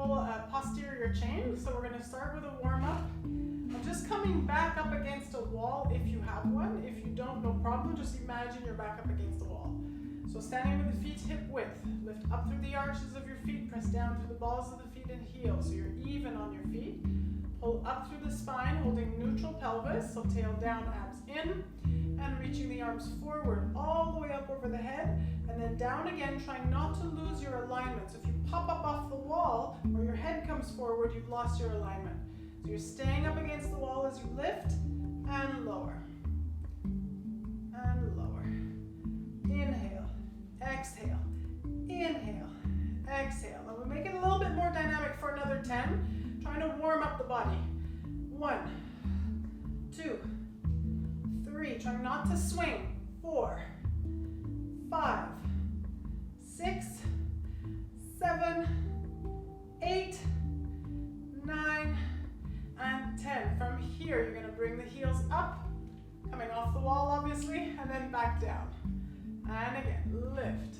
little posterior chain. So we're going to start with a warm-up. I'm just coming back up against a wall if you have one. If you don't, no problem. Just imagine you're back up against a wall. So standing with the feet hip width. Lift up through the arches of your feet. Press down through the balls of the feet and heel. So you're even on your feet. Pull up through the spine, holding neutral pelvis. So tail down, abs in. And reaching the arms forward all the way up over the head. And then down again, trying not to lose your alignment. So if you pop up off the wall or your head comes forward, you've lost your alignment. So you're staying up against the wall as you lift and lower. And lower. Inhale, exhale, inhale, exhale. Now we'll make it a little bit more dynamic for another 10. Trying to warm up the body. 1, 2, 3. Trying not to swing. 4, 5, 6, 7, 8, 9, and 10. From here, you're going to bring the heels up, coming off the wall, obviously, and then back down. And again, lift.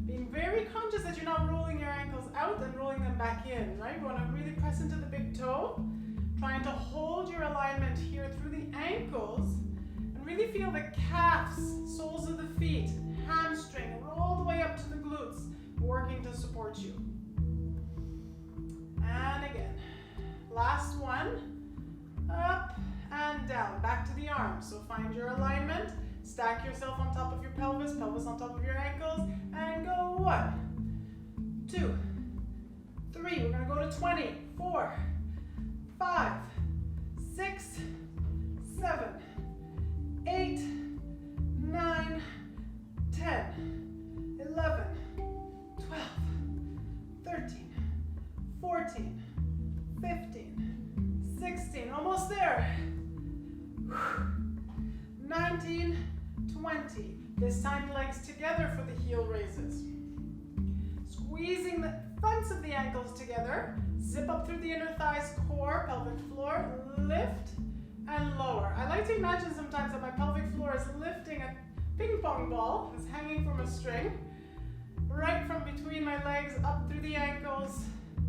Being very conscious that you're not rolling your ankles out and rolling them back in, right? You want to really press into the big toe, trying to hold your alignment here through the ankles, and really feel the calves, soles of the feet, hamstring, and all the way up to the glutes, working to support you. And again, last one, up and down, back to the arms. So find your alignment, stack yourself on top of your pelvis, pelvis on top of your ankles, and go 1, 2, 3. We're going to go to 20, 4, 5, 6, 7, 8, 9, 10, 11, 12, 13, 14, 15, 16, almost there. 19, 20. This time legs together for the heel raises. Squeezing the fronts of the ankles together. Zip up through the inner thighs, core, pelvic floor. Lift and lower. I like to imagine sometimes that my pelvic floor is lifting a ping pong ball that's hanging from a string. Right from between my legs, up through the ankles,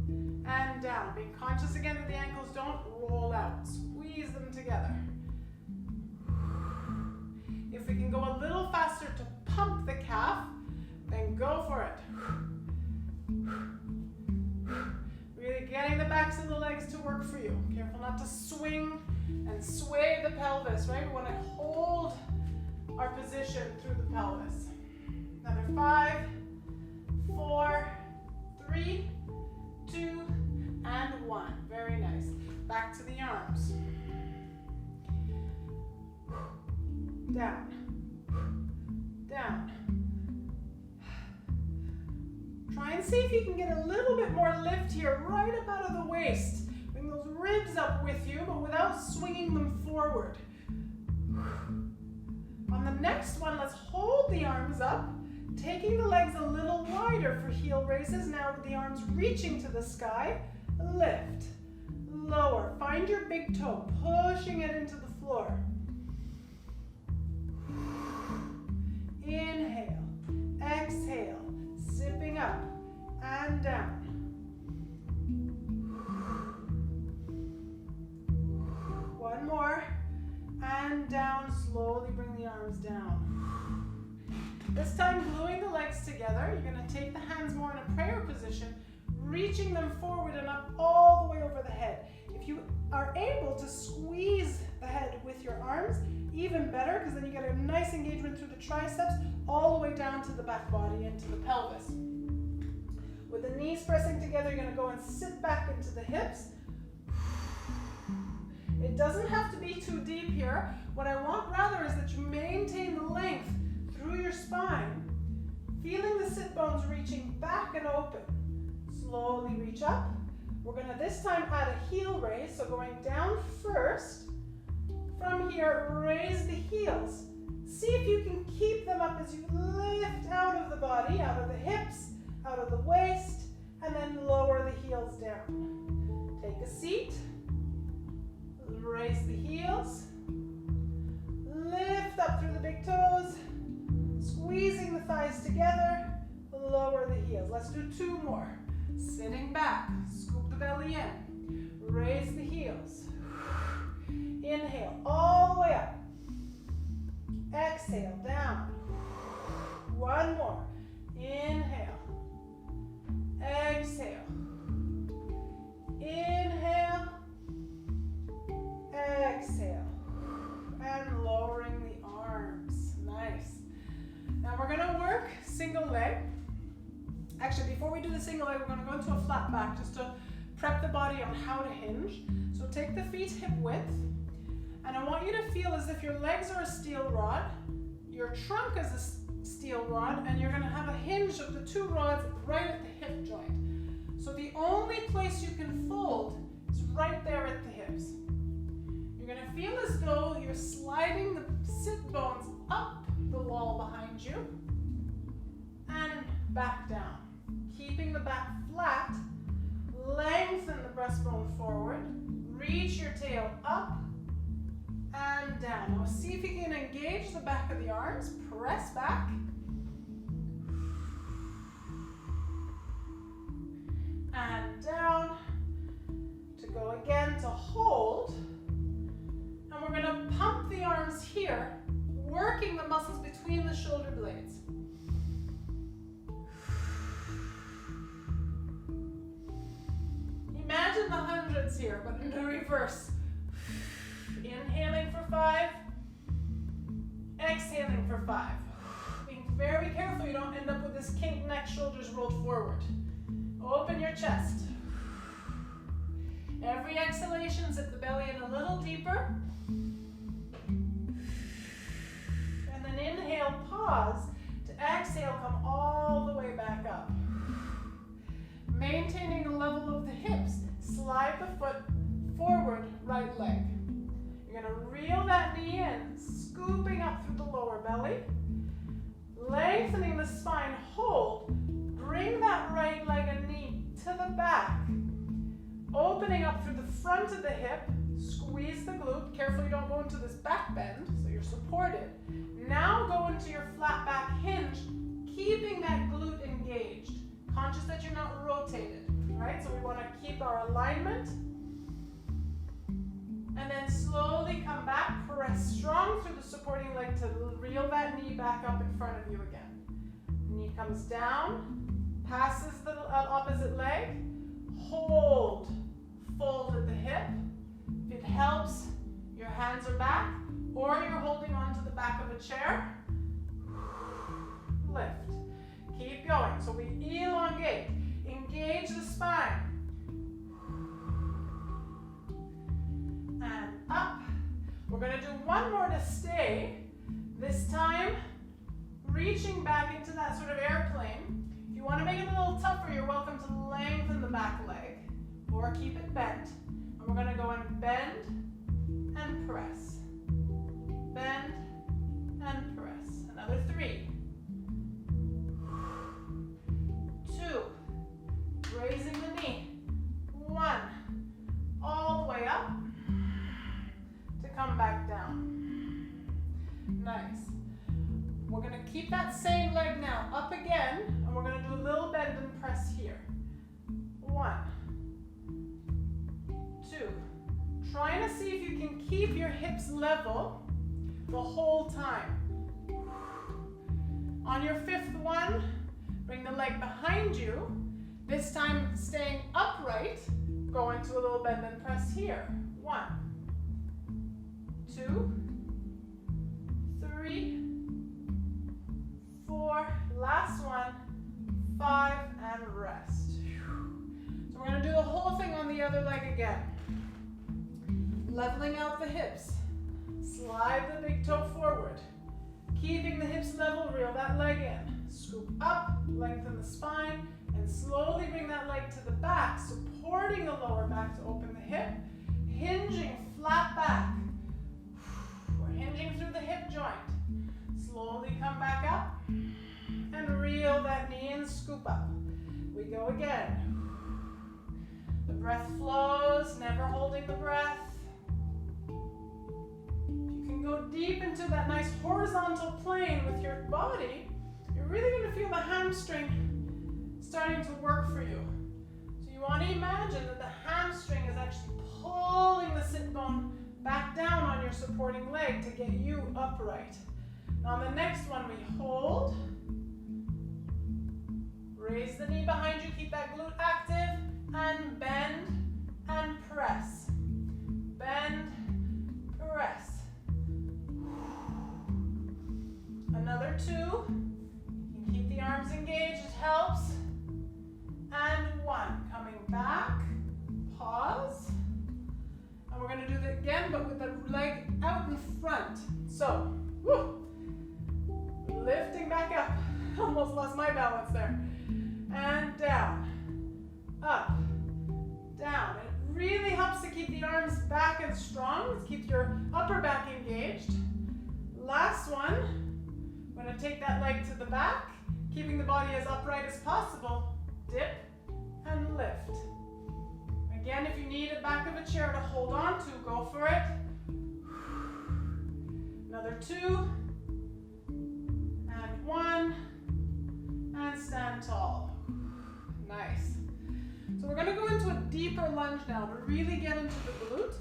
and down. Being conscious again that the ankles don't roll out. Squeeze them together. If we can go a little faster to pump the calf, then go for it. Really getting the backs of the legs to work for you. Careful not to swing and sway the pelvis, right? We want to hold our position through the pelvis. Another 5, 4, 3, 2, and 1. Very nice. Back to the arms. Down, down. Try and see if you can get a little bit more lift here, right up out of the waist. Bring those ribs up with you, but without swinging them forward. On the next one, let's hold the arms up, taking the legs a little wider for heel raises. Now with the arms reaching to the sky, lift, lower. Find your big toe, pushing it into the floor. Inhale, exhale, zipping up and down. One more, and down, slowly bring the arms down. This time gluing the legs together, you're going to take the hands more in a prayer position, reaching them forward and up all the way over the head. If you are able to squeeze the head with your arms, even better, because then you get a nice engagement through the triceps all the way down to the back body and to the pelvis. With the knees pressing together, you're going to go and sit back into the hips. It doesn't have to be too deep here. What I want rather is that you maintain the length through your spine, feeling the sit bones reaching back and open. Slowly reach up. We're going to this time add a heel raise, so going down first. From here, raise the heels. See if you can keep them up as you lift out of the body, out of the hips, out of the waist, and then lower the heels down. Take a seat. Raise the heels. Lift up through the big toes. Squeezing the thighs together. Lower the heels. Let's do 2 more. Sitting back, scoop the belly in. Raise the heels. Inhale all the way up. Exhale, down. One more. Inhale. Exhale. Inhale. Exhale. And lowering the arms. Nice. Now we're going to work single leg. Actually, before we do the single leg, we're going to go into a flat back just to prep the body on how to hinge. So take the feet hip width. And I want you to feel as if your legs are a steel rod, your trunk is a steel rod, and you're going to have a hinge of the two rods right at the hip joint. So the only place you can fold is right there at the hips. You're going to feel as though you're sliding the sit bones up the wall behind you and back down. Keeping the back flat, lengthen the breastbone forward, reach your tail up and down. Now see if you can engage the back of the arms, press back. And down. To go again to hold. And we're going to pump the arms here, working the muscles between the shoulder blades. Imagine the hundreds here, but in the reverse. Inhaling for 5, exhaling for 5. Being very careful you don't end up with this kink neck, shoulders rolled forward. Open your chest. Every exhalation, zip the belly in a little deeper. And then inhale, pause. To exhale, come all the way back up. Maintaining the level of the hips, slide the foot forward, right leg. You're going to reel that knee in, scooping up through the lower belly, lengthening the spine, hold, bring that right leg and knee to the back, opening up through the front of the hip, squeeze the glute, careful you don't go into this back bend, so you're supported. Now go into your flat back hinge, keeping that glute engaged, conscious that you're not rotated, right? So we want to keep our alignment. And then slowly come back, press strong through the supporting leg to reel that knee back up in front of you again. Knee comes down, passes the opposite leg, hold, fold at the hip. If it helps, your hands are back, or you're holding onto the back of a chair. Lift. Keep going. So we elongate, engage the spine. And up. We're going to do one more to stay. This time, reaching back into that sort of airplane. If you want to make it a little tougher, you're welcome to lengthen the back leg or keep it bent. And we're going to go and bend and press. Bend and press. Another 3. 2. Raising the knee. 1. All the way up. Come back down. Nice. We're going to keep that same leg now up again, and we're going to do a little bend and press here. 1, 2. Trying to see if you can keep your hips level the whole time. On your 5th one, bring the leg behind you. This time staying upright, go into a little bend and press here. 1, 2, 3, 4, last one, 5, and rest. So we're going to do the whole thing on the other leg again. Leveling out the hips. Slide the big toe forward. Keeping the hips level, reel that leg in. Scoop up, lengthen the spine, and slowly bring that leg to the back, supporting the lower back to open the hip. Hinging flat back. Hinging through the hip joint. Slowly come back up and reel that knee and scoop up. We go again. The breath flows, never holding the breath. You can go deep into that nice horizontal plane with your body. You're really going to feel the hamstring starting to work for you. supporting leg to get you upright. Now on the next one, we hold. Raise the knee behind you, keep that glute active, and bend and press. Bend, press. Another 2. You can keep the arms engaged, it helps. And 1. Coming back, pause. And we're going to do that again, but with the leg out in front. So, woo, lifting back up. Almost lost my balance there. And down, up, down. It really helps to keep the arms back and strong. Let's keep your upper back engaged. Last one. I'm going to take that leg to the back, keeping the body as upright as possible. Dip and lift. Again, if you need a back of a chair to hold on to, go for it. Another 2. And 1. And stand tall. Nice. So we're going to go into a deeper lunge now to really get into the glute.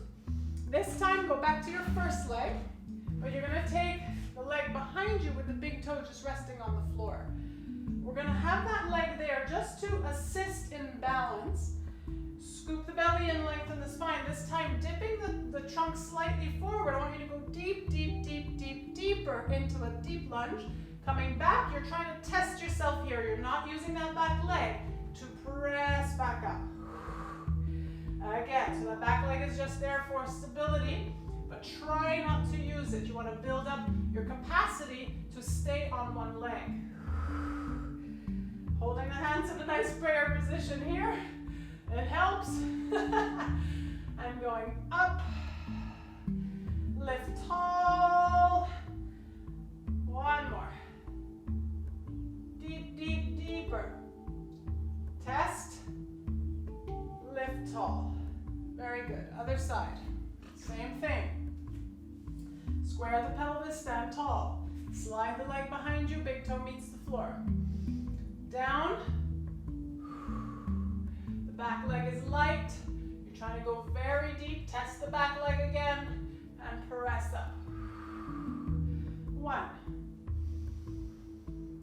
This time, go back to your first leg, but you're going to take the leg behind you with the big toe just resting on the floor. We're going to have that leg there just to assist in balance. Scoop the belly and lengthen the spine. This time, dipping the trunk slightly forward. I want you to go deep, deep, deep, deep, deeper into a deep lunge. Coming back, you're trying to test yourself here. You're not using that back leg to press back up. Again, so that back leg is just there for stability, but try not to use it. You want to build up your capacity to stay on one leg. Holding the hands in a nice prayer position here. It helps. I'm going up. Lift tall. One more. Deep, deep, deeper. Test. Lift tall. Very good. Other side. Same thing. Square the pelvis, stand tall. Slide the leg behind you, big toe meets the floor. Down. The back leg is light. You're trying to go very deep. Test the back leg again and press up. 1.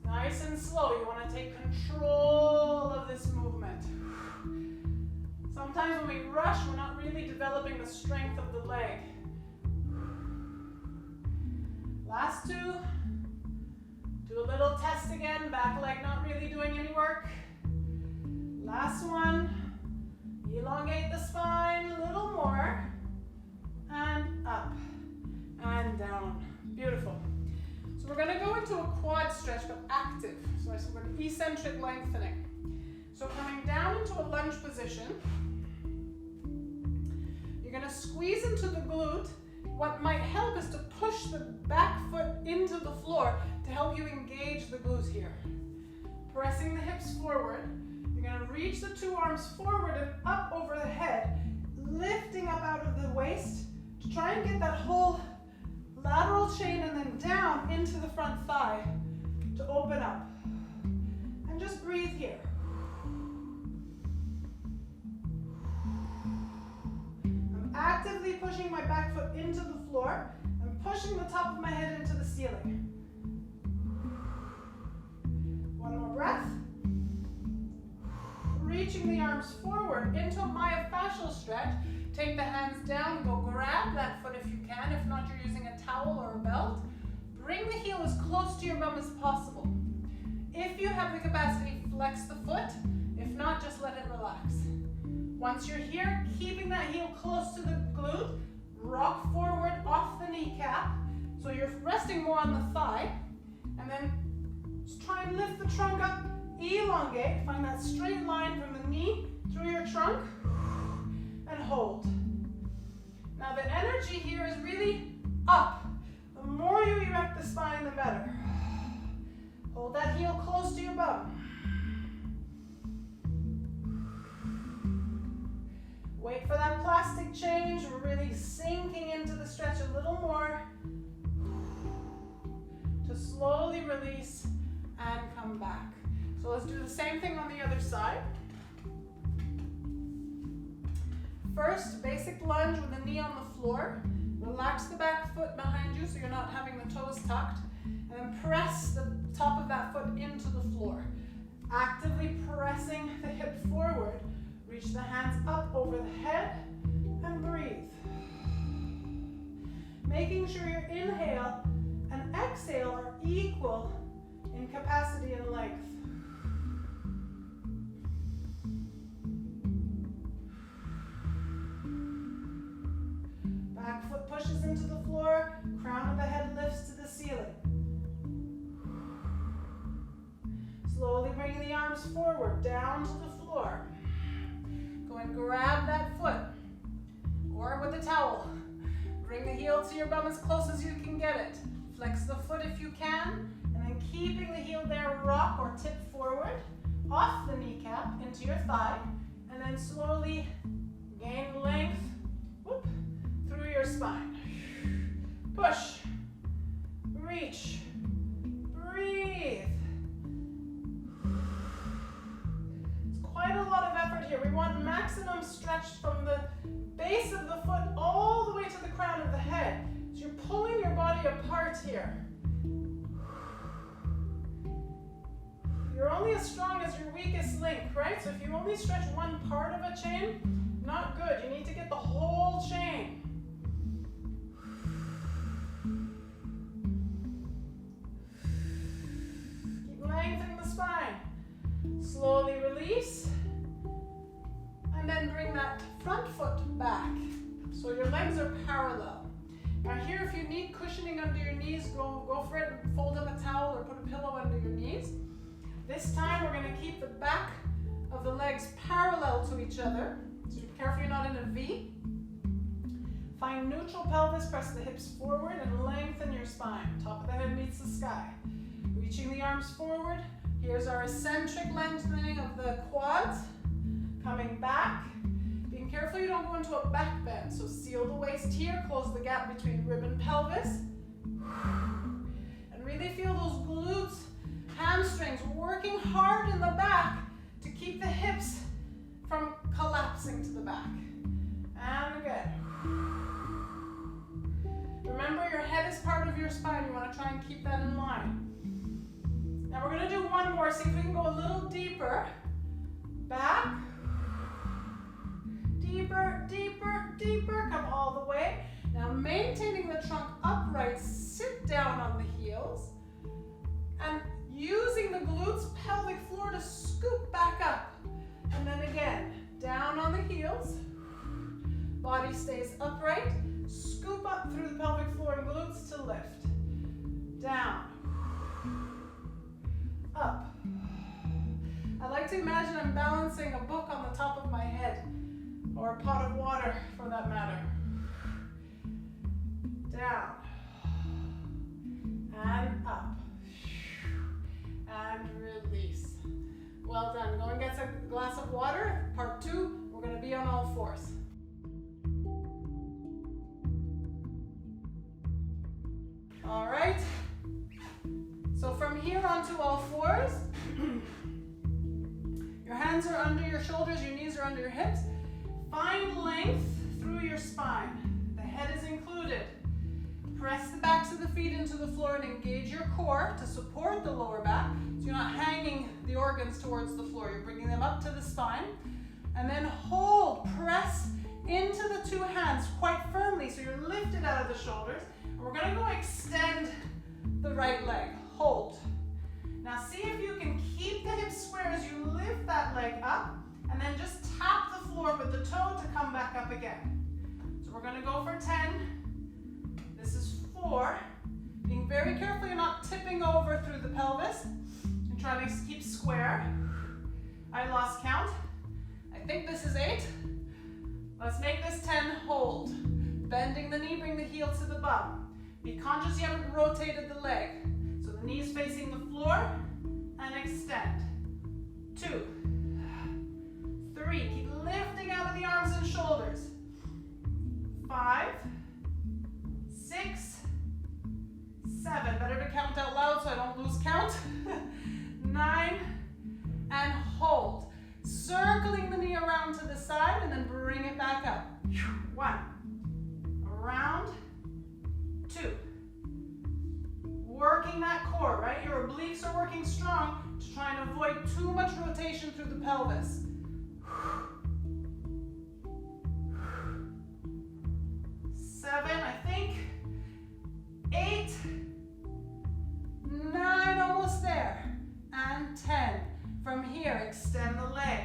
Nice and slow. You want to take control of this movement. Sometimes when we rush, we're not really developing the strength of the leg. Last 2. Do a little test again. Back leg not really doing any work. Last one. Elongate the spine a little more. And up. And down. Beautiful. So we're going to go into a quad stretch, but active. So we're going to eccentric lengthening. So coming down into a lunge position. You're going to squeeze into the glute. What might help is to push the back foot into the floor to help you engage the glute here. Pressing the hips forward. You're going to reach the 2 arms forward and up over the head, lifting up out of the waist to try and get that whole lateral chain and then down into the front thigh to open up. And just breathe here. I'm actively pushing my back foot into the floor and pushing the top of my head into the ceiling. One more breath. Reaching the arms forward into a myofascial stretch. Take the hands down, go grab that foot if you can. If not, you're using a towel or a belt. Bring the heel as close to your bum as possible. If you have the capacity, flex the foot. If not, just let it relax. Once you're here, keeping that heel close to the glute, rock forward off the kneecap. So you're resting more on the thigh. And then just try and lift the trunk up, elongate. Find that straight line from the knee through your trunk. And hold. Now the energy here is really up. The more you erect the spine, the better. Hold that heel close to your bum. Wait for that plastic change. We're really sinking into the stretch a little more. To slowly release and come back. So let's do the same thing on the other side. First, basic lunge with the knee on the floor. Relax the back foot behind you so you're not having the toes tucked. And then press the top of that foot into the floor. Actively pressing the hip forward. Reach the hands up over the head and breathe. Making sure your inhale and exhale are equal in capacity and length. Back foot pushes into the floor, crown of the head lifts to the ceiling. Slowly bringing the arms forward, down to the floor. Go and grab that foot, or with a towel. Bring the heel to your bum as close as you can get it. Flex the foot if you can, and then keeping the heel there, rock or tip forward, off the kneecap into your thigh, and then slowly gain length, whoop, through your spine. Push, reach, breathe. It's quite a lot of effort here. We want maximum stretch from the base of the foot all the way to the crown of the head. So you're pulling your body apart here. You're only as strong as your weakest link, right? So if you only stretch one part of a chain, not good. You need to get the whole chain. Keep lengthening the spine. Slowly release. And then bring that front foot back. So your legs are parallel. Now here, if you need cushioning under your knees, go for it. Fold up a towel or put a pillow under your knees. This time we're going to keep the back of the legs parallel to each other. So be careful you're not in a V. Find neutral pelvis, press the hips forward and lengthen your spine. Top of the head meets the sky. Reaching the arms forward. Here's our eccentric lengthening of the quads. Coming back. Being careful you don't go into a back bend. So seal the waist here, close the gap between rib and pelvis. And really feel those glutes, hamstrings working hard in the back to keep the hips from collapsing to the back. And again. Remember, your head is part of your spine. You want to try and keep that in line. Now we're going to do one more. See if we can go a little deeper. Back. Deeper, deeper, deeper. Come all the way. Now maintaining the trunk upright, sit down on the heels. And using the glutes, pelvic floor to scoop back up. And then again, down on the heels. Body stays upright. Scoop up through the pelvic floor and glutes to lift. Down. Up. I like to imagine I'm balancing a book on the top of my head, or a pot of water for that matter. Down. And up. And release. Well done. Go and get a glass of water. Part 2, we're going to be on all fours. All right. So from here onto all fours, your hands are under your shoulders, your knees are under your hips. Find length through your spine. The head is included. Press the backs of the feet into the floor and engage your core to support the lower back. So you're not hanging the organs towards the floor. You're bringing them up to the spine. And then hold, press into the two hands quite firmly so you're lifted out of the shoulders. And we're going to go extend the right leg. Hold. Now see if you can keep the hips square as you lift that leg up, and then just tap the floor with the toe to come back up again. So we're going to go for 10. This is 4. Being very careful you're not tipping over through the pelvis, and trying to keep square. I lost count. I think this is 8. Let's make this 10. Hold. Bending the knee, bring the heel to the bum. Be conscious you haven't rotated the leg. So the knees facing the floor, and extend. 2, 3, keep lifting out of the arms and shoulders. 5, 6, 7, better to count out loud so I don't lose count. 9, and hold. Circling the knee around to the side and then bring it back up. 1, around, pelvis. 7, I think. 8, 9, almost there. And 10. From here, extend the leg.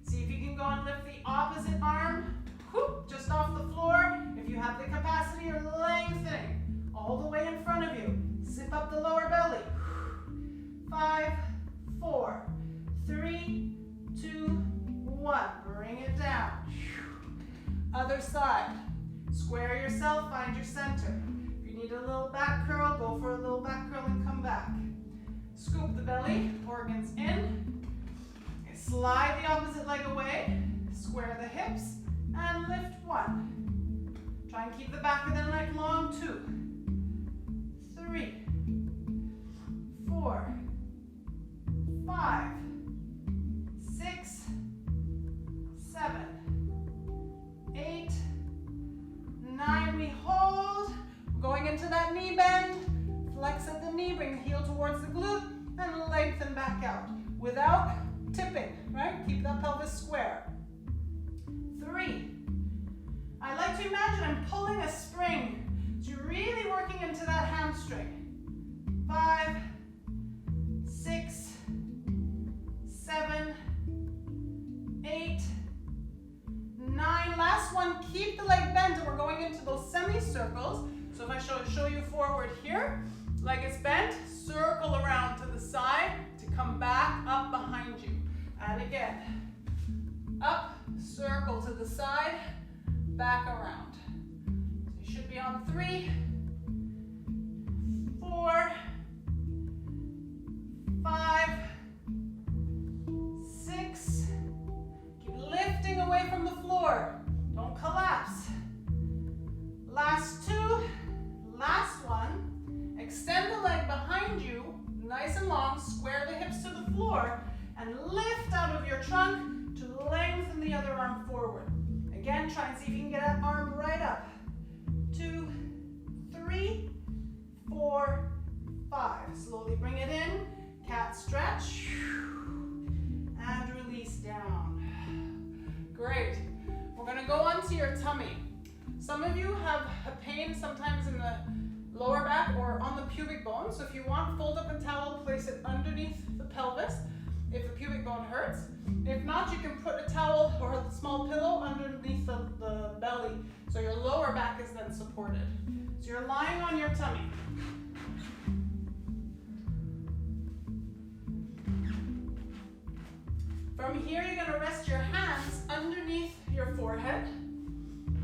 See if you can go and lift the opposite arm, whoop, just off the floor. If you have the capacity, you're lengthening all the way in front of you. Zip up the lower belly. 5, 4, 3, 2, 1. Bring it down. Other side. Square yourself, find your center. If you need a little back curl, go for a little back curl and come back. Scoop the belly, organs in. Slide the opposite leg away. Square the hips and lift 1. Try and keep the back of the neck long. 2, 3, 4, 5, 6, 7, 8, 9. We hold. We're going into that knee bend. Flex at the knee, bring the heel towards the glute, and lengthen back out without tipping, right? Keep that pelvis square. 3. I like to imagine I'm pulling a spring. So you're really working into that hamstring. 5, 6, 7, 8, 9. Last one, keep the leg bent, and we're going into those semicircles. So if I show you forward here, leg is bent, circle around to the side to come back up behind you. And again, up, circle to the side, back around. So you should be on 3, 4, 5, 6. Keep lifting away from the floor. Don't collapse. Last 2, last one. Extend the leg behind you, nice and long. Square the hips to the floor and lift out of your trunk to lengthen the other arm forward. Again, try and see if you can get that arm right up. 2, 3, 4, 5. Slowly bring it in. Cat stretch. And release down. Great. We're going to go onto your tummy. Some of you have a pain sometimes in the lower back or on the pubic bone. So if you want, fold up a towel, place it underneath the pelvis if the pubic bone hurts. If not, you can put a towel or a small pillow underneath the belly so your lower back is then supported. So you're lying on your tummy. From here, you're going to rest your hands underneath your forehead.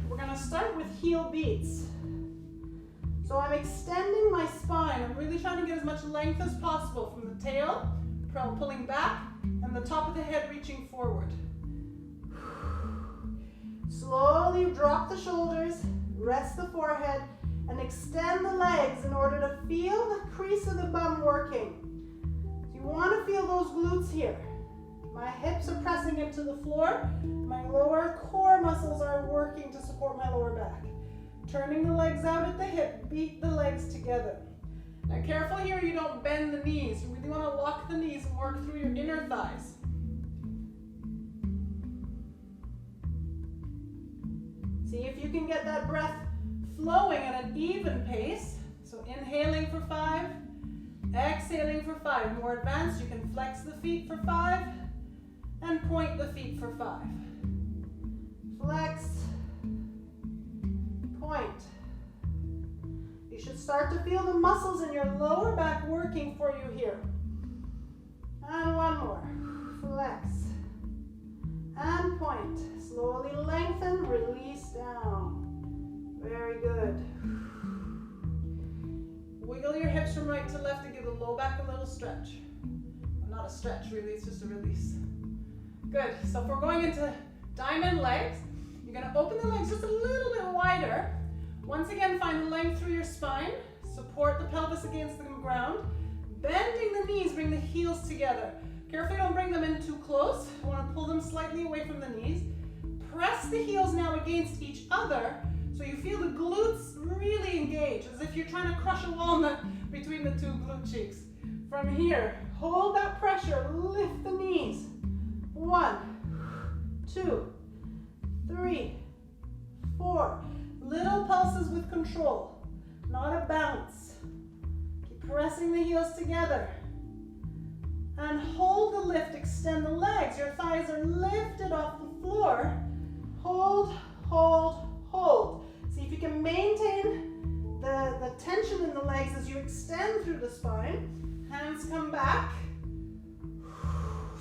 We're going to start with heel beats. So I'm extending my spine. I'm really trying to get as much length as possible from the tail, pulling back, and the top of the head reaching forward. Slowly drop the shoulders, rest the forehead, and extend the legs in order to feel the crease of the bum working. So you want to feel those glutes here. My hips are pressing into the floor. My lower core muscles are working to support my lower back. Turning the legs out at the hip, beat the legs together. Now careful here you don't bend the knees. You really want to lock the knees and work through your inner thighs. See if you can get that breath flowing at an even pace. So inhaling for 5, exhaling for 5. More advanced, you can flex the feet for 5 and point the feet for 5. Flex, point. You should start to feel the muscles in your lower back working for you here. And one more. Flex. And point. Slowly lengthen, release down. Very good. Wiggle your hips from right to left to give the low back a little stretch. Well, not a stretch really, it's just a release. Good. So if we're going into diamond legs, you're going to open the legs just a little bit wider. Once again, find length through your spine. Support the pelvis against the ground. Bending the knees, bring the heels together. Carefully don't bring them in too close. I want to pull them slightly away from the knees. Press the heels now against each other so you feel the glutes really engage, as if you're trying to crush a walnut between the two glute cheeks. From here, hold that pressure, lift the knees. 1, 2, 3, 4. Little pulses with control, not a bounce. Keep pressing the heels together. And hold the lift, extend the legs. Your thighs are lifted off the floor. Hold, hold, hold. See if you can maintain the tension in the legs as you extend through the spine. Hands come back.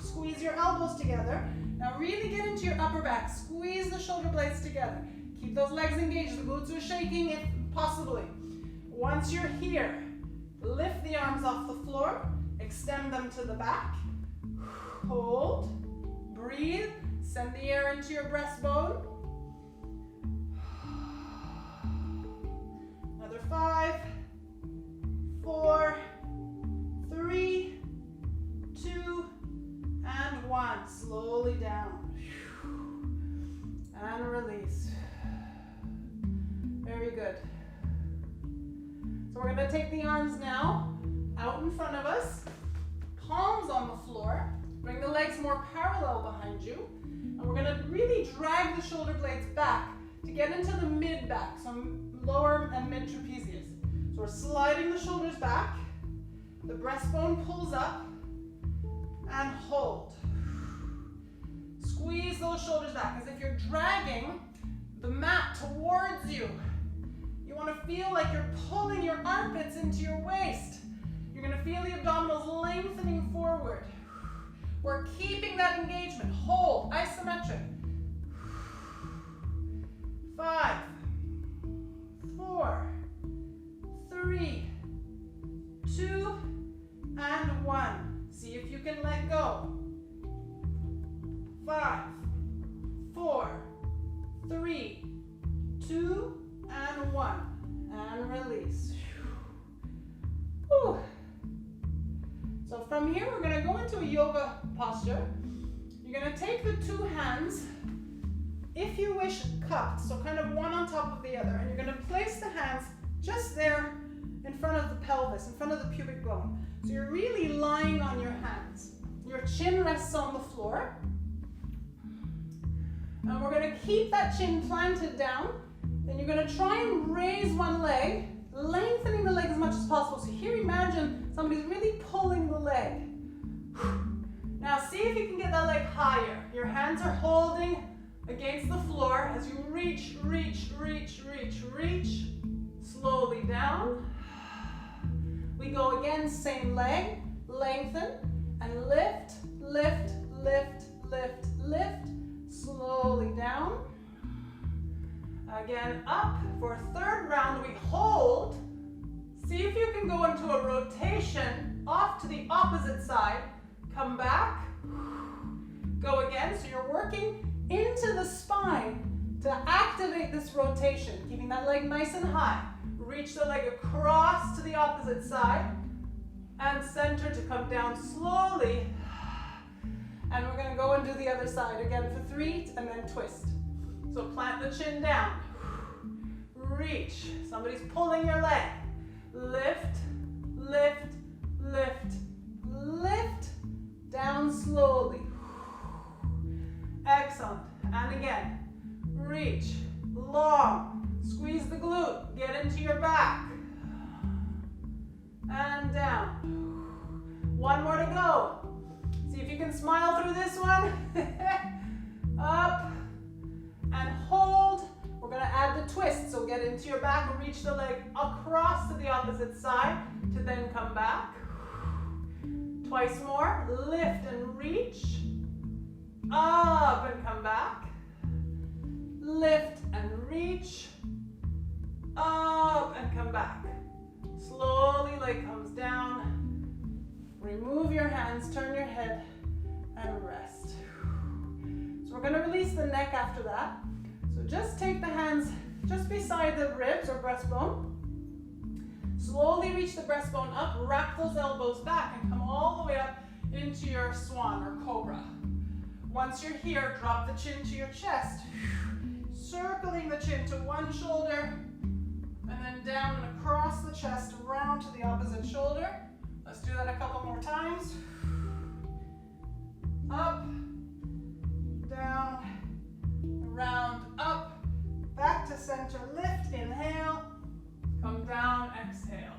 Squeeze your elbows together. Now really get into your upper back. Squeeze the shoulder blades together. Keep those legs engaged. The glutes are shaking if possibly. Once you're here, lift the arms off the floor. Extend them to the back. Hold. Breathe. Send the air into your breastbone. Another 5, 4, 3, 2, and 1. Slowly down. And release. Very good. So we're going to take the arms now out in front of us. Palms on the floor. Bring the legs more parallel behind you. And we're going to really drag the shoulder blades back to get into the mid-back, so lower and mid-trapezius. So we're sliding the shoulders back. The breastbone pulls up. And hold. Squeeze those shoulders back as if you're dragging the mat towards you. You want to feel like you're pulling your armpits into your waist. You're going to feel the abdominals lengthening forward. We're keeping that engagement. Hold, isometric. 5, 4, 3, 2, and 1. See if you can let go. 5, 4, 3, 2, and 1. And release. Whew. So from here, we're going to go into a yoga posture. You're going to take the two hands, if you wish, cupped, so kind of one on top of the other, and you're going to place the hands just there in front of the pelvis, in front of the pubic bone. So you're really lying on your hands. Your chin rests on the floor. And we're going to keep that chin planted down. Then you're going to try and raise one leg, lengthening the leg as much as possible. So here imagine somebody's really pulling the leg. Now see if you can get that leg higher. Your hands are holding against the floor as you reach, reach, reach, reach, reach. Slowly down. We go again, same leg, lengthen, and lift, lift, lift, lift, lift. Slowly down. Again, up. For a third round, we hold. See if you can go into a rotation off to the opposite side. Come back. Go again. So you're working into the spine to activate this rotation, keeping that leg nice and high. Reach the leg across to the opposite side and center to come down slowly. And we're going to go and do the other side again for 3 and then twist. So plant the chin down. Reach. Somebody's pulling your leg. Lift, lift, lift, lift. Down slowly. Excellent. And again. Reach. Long. Squeeze the glute. Get into your back. And down. One more to go. See if you can smile through this one. Up. And hold. We're going to add the twist. So get into your back and reach the leg across to the opposite side to then come back. Twice more. Lift and reach. Up and come back. Lift and reach. Up and come back. Slowly, leg comes down. Remove your hands, turn your head, and rest. So we're going to release the neck after that. So just take the hands just beside the ribs or breastbone. Slowly reach the breastbone up, wrap those elbows back, and come all the way up into your swan or cobra. Once you're here, drop the chin to your chest, circling the chin to one shoulder, and then down and across the chest, around to the opposite shoulder. Let's do that a couple more times. Up down, round up, back to center, lift, inhale, come down, exhale.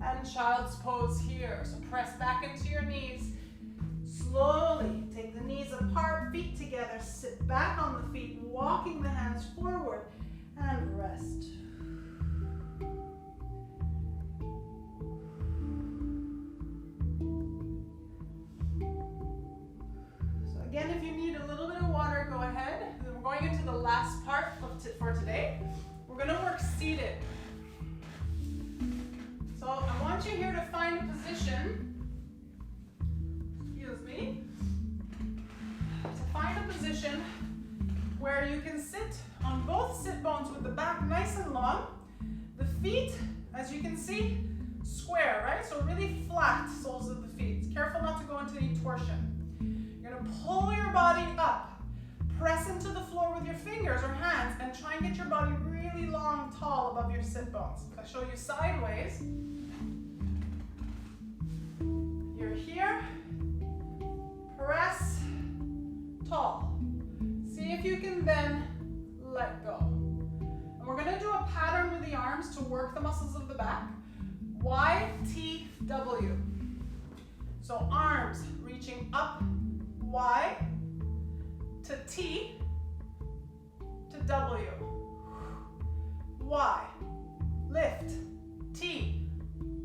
And child's pose here, so press back into your knees. Slowly take the knees apart, feet together, sit back on the feet, walking the hands forward, and rest. So again, if you need a little bit of water, go ahead. Then we're going into the last part for today. We're going to work seated. So I want you here to find a position, excuse me, to find a position where you can sit on both sit bones with the back nice and long. The feet, as you can see, square, right? So really flat soles of the feet. Careful not to go into any torsion. You're gonna pull your body up, press into the floor with your fingers or hands, and try and get your body really long, tall above your sit bones. If I show you sideways, you're here, press, tall. See if you can then let go. And we're going to do a pattern with the arms to work the muscles of the back. Y, T, W. So arms reaching up, Y, to T, to W. Y, lift, T,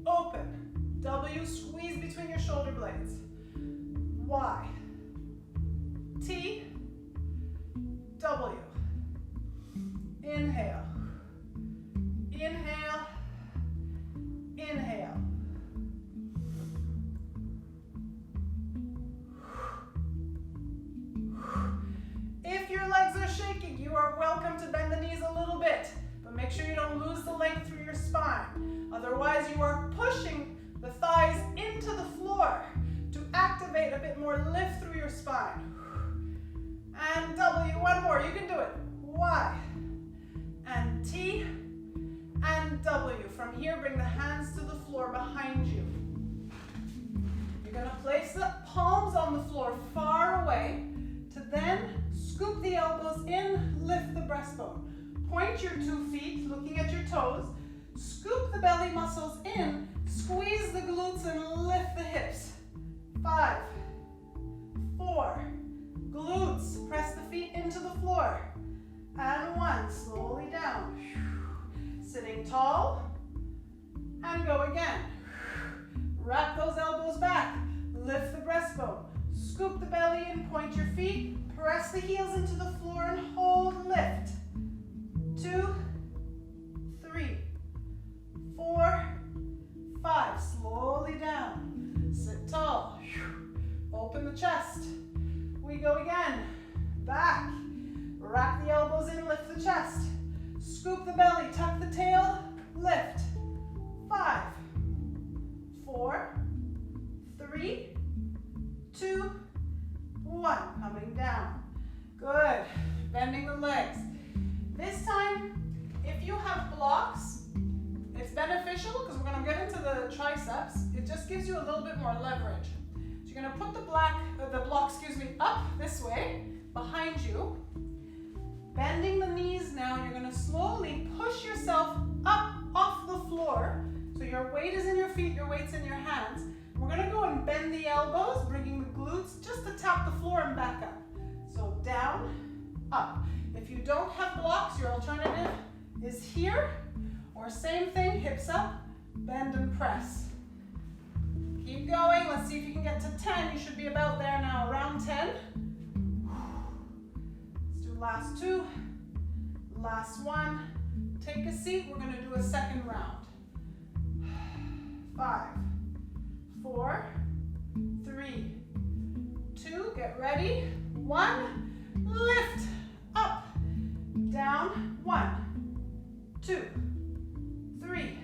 open, W, squeeze between your shoulder blades. Y, T, W. Inhale, inhale, inhale. If your legs are shaking, you are welcome to bend the knees a little bit, but make sure you don't lose the length through your spine. Otherwise, you are pushing the thighs into the floor to activate a bit more lift through your spine. And W, one more, you can do it. Y, and T, and W. From here, bring the hands to the floor behind you. You're gonna place the palms on the floor far away to then scoop the elbows in, lift the breastbone. Point your 2 feet, looking at your toes. Scoop the belly muscles in, squeeze the glutes and lift the hips. 5, 4, glutes, press the feet into the floor. And 1, slowly down. Sitting tall, and go again. Wrap those elbows back, lift the breastbone. Scoop the belly in, point your feet, press the heels into the floor and hold, lift. 2, 3, 4, 5, slowly down. Sit tall, open the chest. We go again, back. Wrap the elbows in, lift the chest. Scoop the belly, tuck the tail, lift. 5, 4, 3, 2, 1. Coming down. Good. Bending the legs. This time, if you have blocks, it's beneficial because we're going to get into the triceps. It just gives you a little bit more leverage. So you're going to put the block up this way, behind you. Bending the knees now, you're going to slowly push yourself up off the floor. So your weight is in your feet, your weight's in your hands. We're going to go and bend the elbows, bringing the glutes just to tap the floor and back up. So down, up. If you don't have blocks, your alternative is here, or same thing, hips up, bend and press. Keep going. Let's see if you can get to 10. You should be about there now, around 10. Let's do last 2, last 1. Take a seat. We're going to do a second round. 5, 4, 3, 2. Get ready. 1. Lift. Up. Down. 1, 2, 3,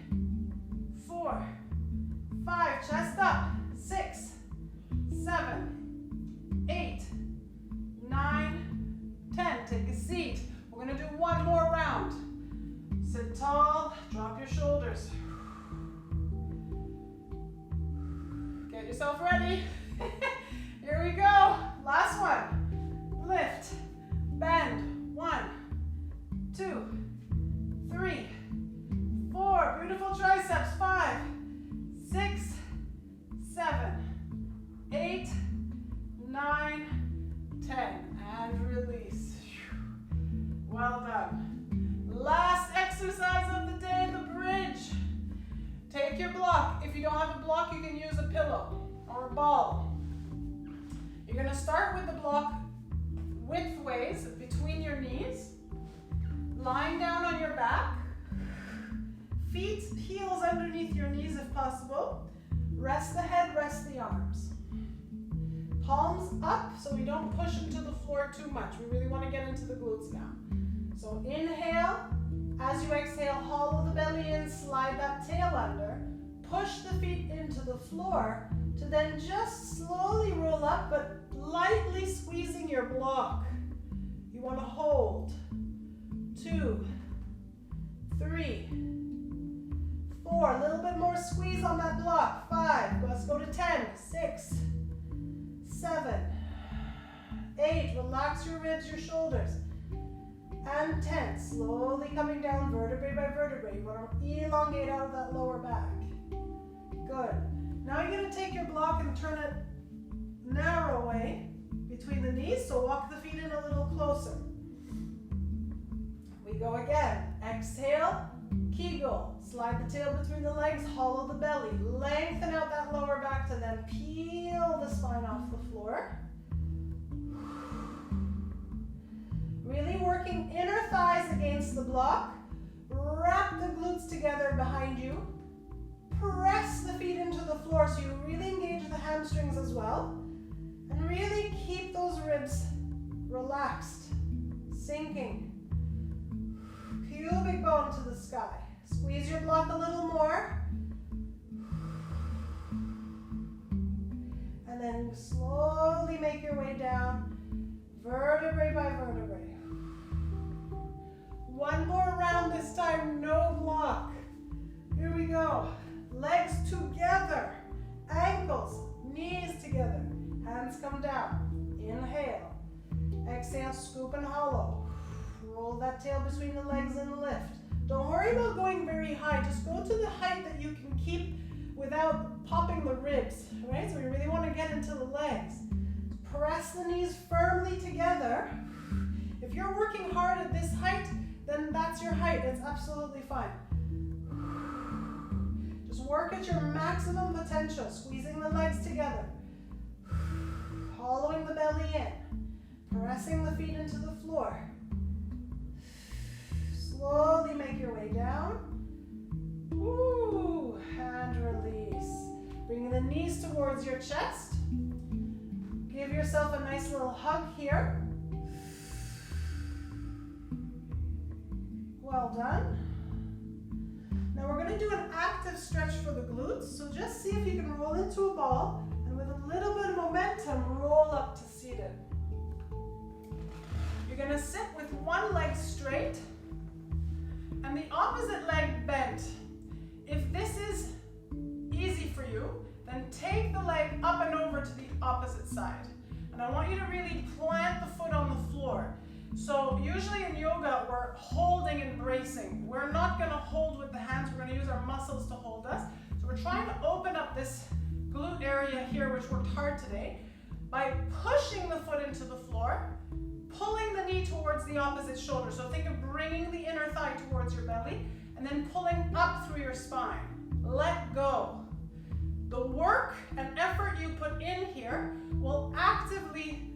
4, 5. Chest up. 6, 7, 8, 9, 10. Take a seat. We're going to do one more round. Sit tall. Drop your shoulders. Get yourself ready. Here we go. Last sideways between your knees. Lying down on your back. Feet, heels underneath your knees if possible. Rest the head, rest the arms. Palms up so we don't push into the floor too much. We really want to get into the glutes now. So inhale. As you exhale, hollow the belly in, slide that tail under. Push the feet into the floor to then just slowly roll up, but lightly squeezing your block. You want to hold. 2, 3, 4. A little bit more squeeze on that block. 5. Let's go to 10. 6, 7, 8. Relax your ribs, your shoulders. And 10. Slowly coming down vertebrae by vertebrae. You want to elongate out of that lower back. Good. Now you're going to take your block and turn it narrow way between the knees. So walk the feet in a little closer. We go again. Exhale. Kegel. Slide the tail between the legs. Hollow the belly. Lengthen out that lower back to then peel the spine off the floor. Really working inner thighs against the block. Wrap the glutes together behind you. Press the feet into the floor so you really engage the hamstrings as well. And really keep those ribs relaxed, sinking. Pubic bone to the sky. Squeeze your block a little more. And then slowly make your way down, vertebrae by vertebrae. One more round this time, no block. Here we go. Legs together, ankles, knees together, hands come down. Inhale, exhale, scoop and hollow. Roll that tail between the legs and lift. Don't worry about going very high, just go to the height that you can keep without popping the ribs, right? So we really want to get into the legs. Press the knees firmly together. If you're working hard at this height, then that's your height, it's absolutely fine. Just work at your maximum potential, squeezing the legs together. Hollowing the belly in. Pressing the feet into the floor. Slowly make your way down. Woo, and release. Bringing the knees towards your chest. Give yourself a nice little hug here. Well done. Now we're going to do an active stretch for the glutes, so just see if you can roll into a ball, and with a little bit of momentum, roll up to seated. You're going to sit with one leg straight, and the opposite leg bent. If this is easy for you, then take the leg up and over to the opposite side. And I want you to really plant the foot on the floor. So usually in yoga, we're holding and bracing. We're not going to hold with the hands. We're going to use our muscles to hold us. So we're trying to open up this glute area here, which worked hard today, by pushing the foot into the floor, pulling the knee towards the opposite shoulder. So think of bringing the inner thigh towards your belly, and then pulling up through your spine. Let go. The work and effort you put in here will actively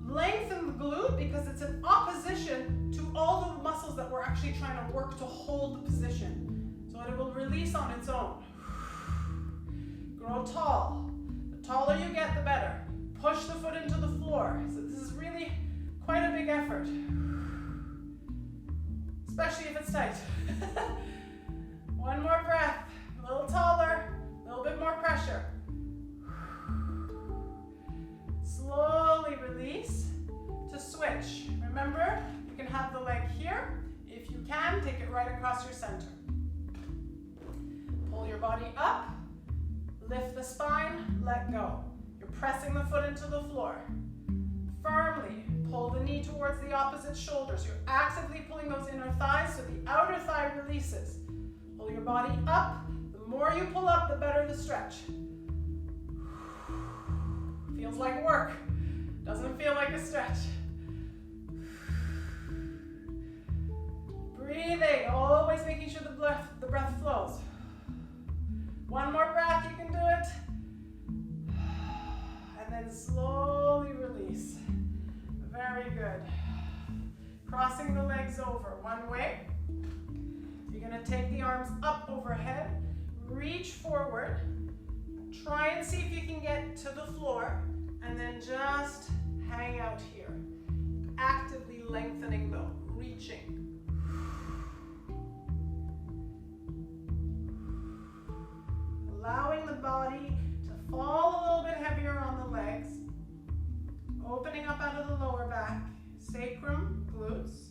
lengthen the glute because it's in opposition to all the muscles that we're actually trying to work to hold the position. So it will release on its own. Grow tall. The taller you get, the better. Push the foot into the floor. So this is really quite a big effort, especially if it's tight. One more breath. A little taller, a little bit more pressure. Slowly release to switch. Remember, you can have the leg here. If you can, take it right across your center. Pull your body up, lift the spine, let go. You're pressing the foot into the floor. Firmly pull the knee towards the opposite shoulders. You're actively pulling those inner thighs so the outer thigh releases. Pull your body up. The more you pull up, the better the stretch. Feels like work. Doesn't feel like a stretch. Breathing, always making sure the breath flows. One more breath, you can do it. And then slowly release. Very good. crossing the legs over one way. You're going to take the arms up overhead, reach forward, try and see if you can get to the floor, and then just hang out here. Actively lengthening though, reaching. Allowing the body to fall a little bit heavier on the legs. Opening up out of the lower back, sacrum, glutes.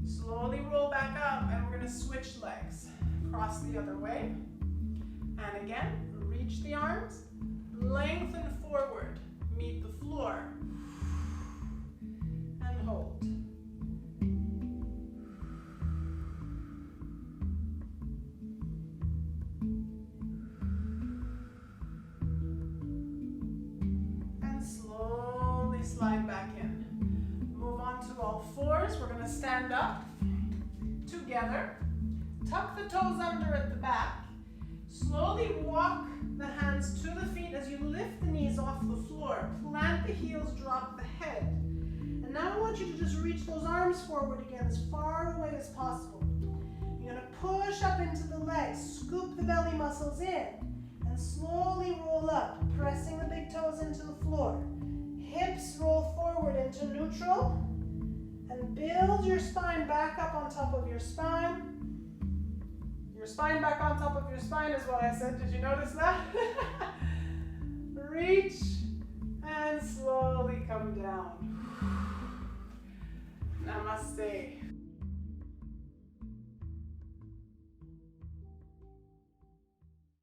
Slowly roll back up, and we're going to switch legs. Cross the other way. And again, reach the arms, lengthen forward, meet the floor, and hold. And slowly slide back in. Move on to all fours. We're going to stand up together. Tuck the toes under at the back. Slowly walk the hands to the feet as you lift the knees off the floor. Plant the heels, drop the head. And now I want you to just reach those arms forward again as far away as possible. You're going to push up into the legs, scoop the belly muscles in, and slowly roll up, pressing the big toes into the floor. Hips roll forward into neutral, and build your spine back up on top of your spine. Your spine back on top of your spine is what I said. Did you notice that?